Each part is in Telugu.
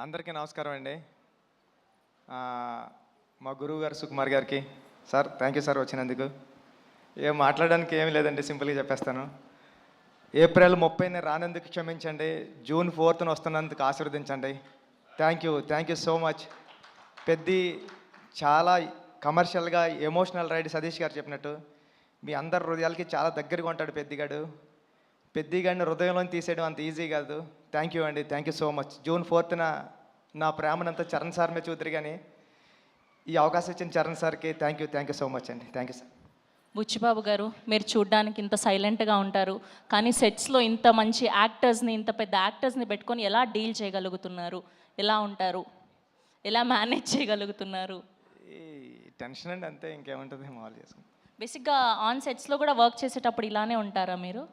అందరికీ నమస్కారం అండి. మా గురువు గారు సుకుమార్ గారికి సార్ థ్యాంక్ యూ సార్ వచ్చినందుకు. ఏం మాట్లాడడానికి ఏమీ లేదండి, సింపుల్గా చెప్పేస్తాను. ఏప్రిల్ 30ని రానందుకు క్షమించండి, జూన్ 4న వస్తున్నందుకు ఆశీర్వదించండి. Thank you so much. Peddi చాలా కమర్షియల్గా ఎమోషనల్ రైడ్ సతీష్ గారు చెప్పినట్టు మీ అందరి హృదయాలకి చాలా దగ్గరగా ఉంటాడు పెద్దిగాడు. పెద్దిగాడిని హృదయంలో తీసేయడం అంత ఈజీ కాదు. థ్యాంక్ యూ అండి, thank you so much. June 4న నా ప్రేమనంతా చరణ్ సార్ మీద చూద్దరు, కానీ ఈ అవకాశం ఇచ్చిన చరణ్ సార్కి థ్యాంక్ యూ సో మచ్ అండి. Thank you sir. బుచ్చిబాబు గారు, మీరు చూడ్డానికి ఇంత సైలెంట్గా ఉంటారు, కానీ సెట్స్లో ఇంత మంచి యాక్టర్స్ని, ఇంత పెద్ద యాక్టర్స్ని పెట్టుకొని ఎలా డీల్ చేయగలుగుతున్నారు? ఎలా ఉంటారు? ఎలా మేనేజ్ చేయగలుగుతున్నారు? ఈ టెన్షన్ అండి, అంతే, ఇంకేముంటుంది, మామూలు చేసుకుంటాం. బేసిక్గా ఆన్ సెట్స్లో కూడా వర్క్ చేసేటప్పుడు ఇలానే ఉంటారా మీరు?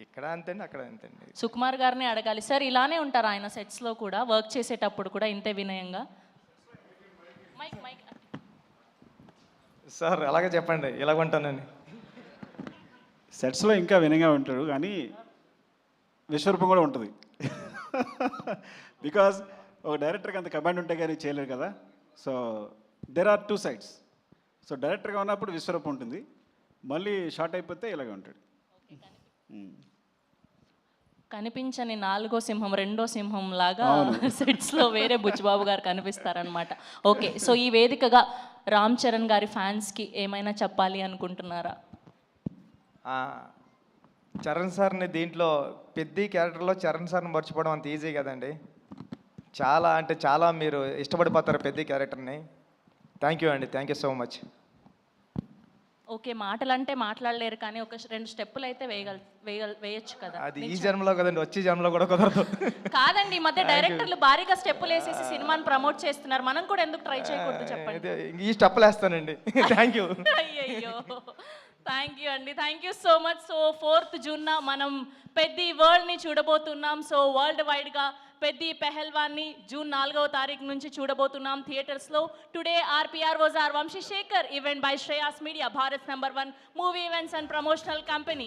ఇక్కడ అంతేండి, అక్కడ అంతేండి. సుకుమార్ గారిని అడగాలి సార్, ఇలానే ఉంటారా ఆయన సెట్స్లో కూడా, వర్క్ చేసేటప్పుడు కూడా ఇంతే వినయంగా? మైక్ మైక్ సార్ అలాగే చెప్పండి, ఇలాగ ఉంటానని. సెట్స్లో ఇంకా వినయంగా ఉంటాడు, కానీ విశ్వరూపం కూడా ఉంటుంది. బికాజ్ ఒక డైరెక్టర్కి అంత కమాండ్ ఉంటే కానీ చేయలేరు కదా. So there are 2 sides. So డైరెక్టర్గా ఉన్నప్పుడు విశ్వరూపం ఉంటుంది, మళ్ళీ షార్ట్ అయిపోతే ఇలాగే ఉంటాడు. కనిపించని 4వ సింహం 2వ సింహం లాగా సెట్స్లో వేరే బుచ్చిబాబు గారు కనిపిస్తారనమాట. ఓకే, సో ఈ వేదికగా రామ్ చరణ్ గారి ఫ్యాన్స్కి ఏమైనా చెప్పాలి అనుకుంటున్నారా? చరణ్ సార్ని దీంట్లో పెద్ద క్యారెక్టర్లో చరణ్ సార్ని మర్చిపోవడం అంత ఈజీ కదండి. చాలా అంటే చాలా మీరు ఇష్టపడిపోతారు పెద్ద క్యారెక్టర్ని. థ్యాంక్ యూ అండి, thank you so much. Okay, మాటలంటే మాట్లాడలేరు, కానీ ఒక 2 స్టెప్పులు అయితే వేయొచ్చు కదా. అది ఈ జన్మలో కదండి, వచ్చే జన్మలో కూడా కుదరదు. కాదండి, ఈ మధ్య డైరెక్టర్లు భారీగా స్టెప్పులు వేసేసి సినిమాని ప్రమోట్ చేస్తున్నారు, మనం కూడా ఎందుకు ట్రై చేయకూడదు చెప్పండి. ఈ స్టెప్పులు వేస్తానండి. Thank you. అయ్యయ్యో, థ్యాంక్ యూ అండి, thank you so much. So 4th జూన్న మనం పెద్ది వరల్డ్ని చూడబోతున్నాం. సో వరల్డ్ వైడ్గా పెద్ది పెహల్వాన్ని జూన్ 4వ తారీఖు నుంచి చూడబోతున్నాం థియేటర్స్లో. Today RPR was are Vamsi Sekhar event by Shreyas media, Bharat #1 movie events and promotional company.